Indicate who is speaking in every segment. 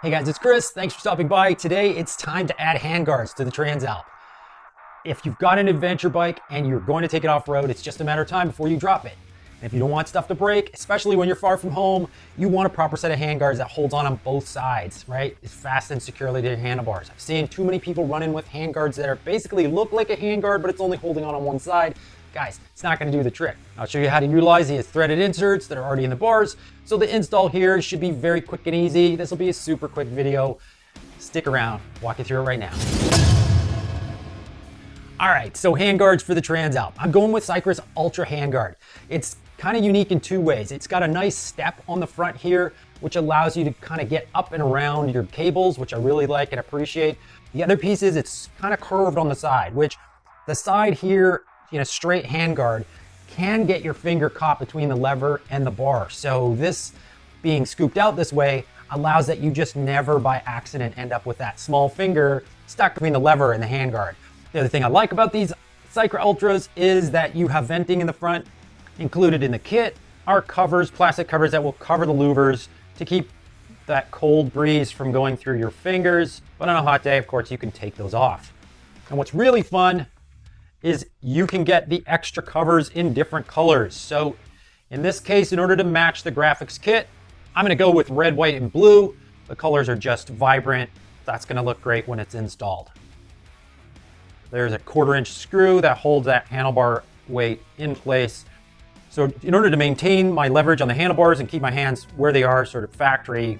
Speaker 1: Hey guys, it's Chris. Thanks for stopping by. Today it's time to add handguards to the Transalp. If you've got an adventure bike and you're going to take it off-road, it's just a matter of time before you drop it. And if you don't want stuff to break, especially when you're far from home, you want a proper set of handguards that holds on both sides, right? It's fastened securely to your handlebars. I've seen too many people run in with handguards that are basically look like a handguard, but it's only holding on one side. Guys, it's not going to do the trick. I'll show you how to utilize these threaded inserts that are already in the bars. So the install here should be very quick and easy. This will be a super quick video. Stick around, walk you through it right now. All right, so handguards for the Transalp. I'm going with Cycra's Ultra handguard. It's kind of unique in two ways. It's got a nice step on the front here, which allows you to kind of get up and around your cables, which I really like and appreciate. The other piece is it's kind of curved on the side, which the side here in a straight handguard can get your finger caught between the lever and the bar. So this being scooped out this way allows that you just never by accident end up with that small finger stuck between the lever and the handguard. The other thing I like about these Cycra Ultras is that you have venting in the front. Included in the kit are covers, plastic covers that will cover the louvers to keep that cold breeze from going through your fingers. But on a hot day, of course, you can take those off. And what's really fun is you can get the extra covers in different colors. So in this case, in order to match the graphics kit, I'm gonna go with red, white, and blue. The colors are just vibrant. That's gonna look great when it's installed. There's a 1/4-inch screw that holds that handlebar weight in place. So in order to maintain my leverage on the handlebars and keep my hands where they are, sort of factory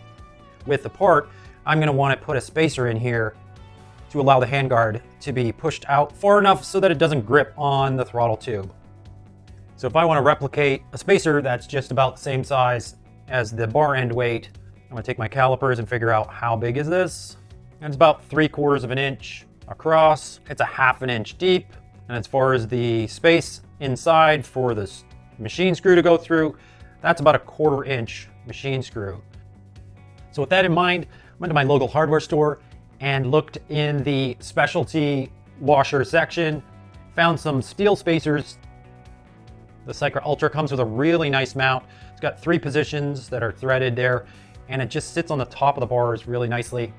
Speaker 1: width apart, I'm gonna wanna put a spacer in here to allow the handguard to be pushed out far enough so that it doesn't grip on the throttle tube. So if I wanna replicate a spacer that's just about the same size as the bar end weight, I'm gonna take my calipers and figure out how big is this. And it's about 3/4 of an inch across. It's a 1/2 inch deep. And as far as the space inside for this machine screw to go through, that's about a 1/4 inch machine screw. So with that in mind, I went to my local hardware store and looked in the specialty washer section, found some steel spacers. The Cycra Ultra comes with a really nice mount. It's got 3 positions that are threaded there, and it just sits on the top of the bars really nicely.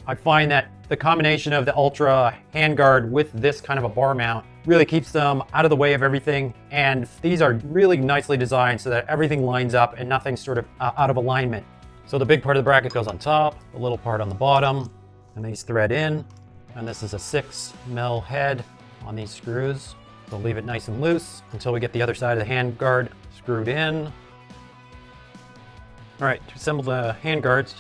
Speaker 1: I find that the combination of the Ultra handguard with this kind of a bar mount really keeps them out of the way of everything. And these are really nicely designed so that everything lines up and nothing's sort of out of alignment. So the big part of the bracket goes on top, the little part on the bottom, and these thread in. And this is a 6mm head on these screws. So leave it nice and loose until we get the other side of the handguard screwed in. All right, to assemble the handguards,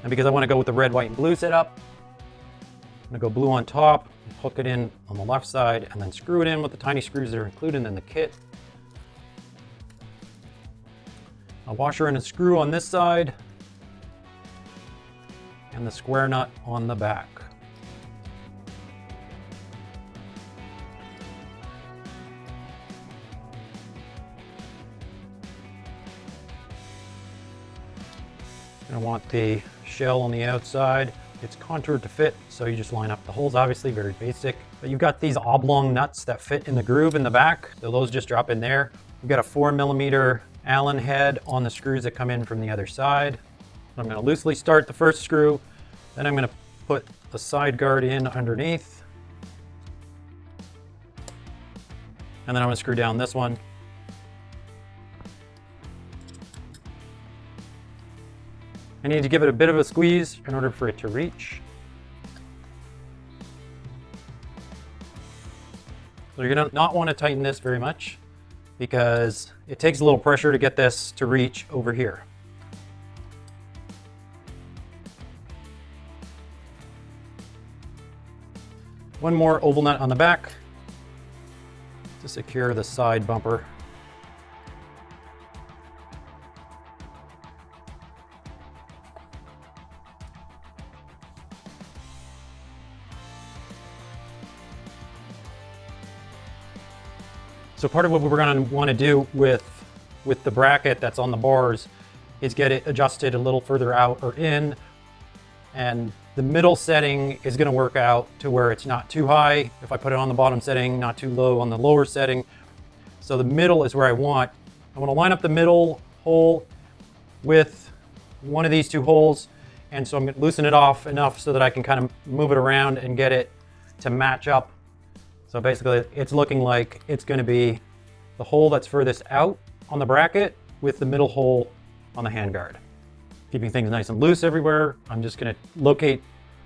Speaker 1: and because I want to go with the red, white, and blue setup, I'm gonna go blue on top, hook it in on the left side, and then screw it in with the tiny screws that are included in the kit. A washer and a screw on this side, and the square nut on the back. I want the shell on the outside. It's contoured to fit, so you just line up the holes, obviously, very basic. But you've got these oblong nuts that fit in the groove in the back, so those just drop in there. You've got a 4mm Allen head on the screws that come in from the other side. I'm gonna loosely start the first screw, then I'm gonna put the side guard in underneath. And then I'm gonna screw down this one. I need to give it a bit of a squeeze in order for it to reach. So you're gonna not want to tighten this very much because it takes a little pressure to get this to reach over here. One more oval nut on the back to secure the side bumper. So part of what we're going to want to do with the bracket that's on the bars is get it adjusted a little further out or in, and the middle setting is going to work out to where it's not too high if I put it on the bottom setting, not too low on the lower setting. So the middle is where I want to line up the middle hole with one of these two holes. And so I'm gonna loosen it off enough so that I can kind of move it around and get it to match up. So basically it's looking like it's gonna be the hole that's furthest out on the bracket with the middle hole on the handguard. Keeping things nice and loose everywhere. I'm just gonna locate,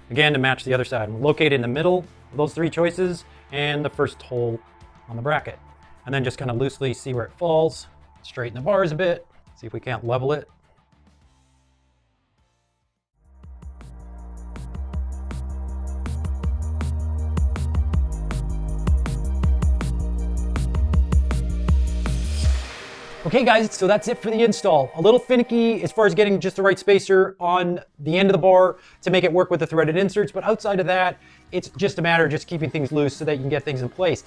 Speaker 1: again, to match the other side. Locate in the middle of those three choices and the first hole on the bracket. And then just kind of loosely see where it falls. Straighten the bars a bit. See if we can't level it. Okay guys, so that's it for the install. A little finicky as far as getting just the right spacer on the end of the bar to make it work with the threaded inserts, but outside of that, it's just a matter of just keeping things loose so that you can get things in place.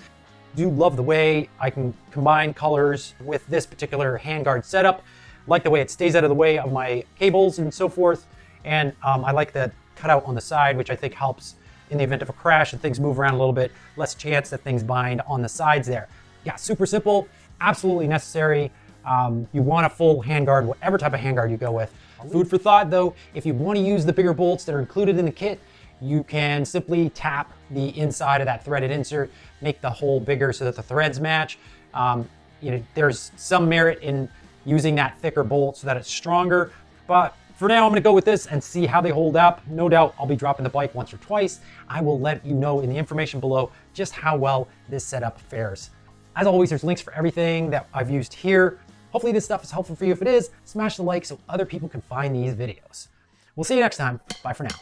Speaker 1: Do love the way I can combine colors with this particular handguard setup. Like the way it stays out of the way of my cables and so forth. And I like the cutout on the side, which I think helps in the event of a crash and things move around a little bit, less chance that things bind on the sides there. Yeah, super simple, absolutely necessary. You want a full handguard, whatever type of handguard you go with. Food for thought though, if you want to use the bigger bolts that are included in the kit, you can simply tap the inside of that threaded insert, make the hole bigger so that the threads match. There's some merit in using that thicker bolt so that it's stronger, but for now I'm gonna go with this and see how they hold up. No doubt I'll be dropping the bike once or twice. I will let you know in the information below just how well this setup fares. As always, there's links for everything that I've used here. Hopefully this stuff is helpful for you. If it is, smash the like so other people can find these videos. We'll see you next time. Bye for now.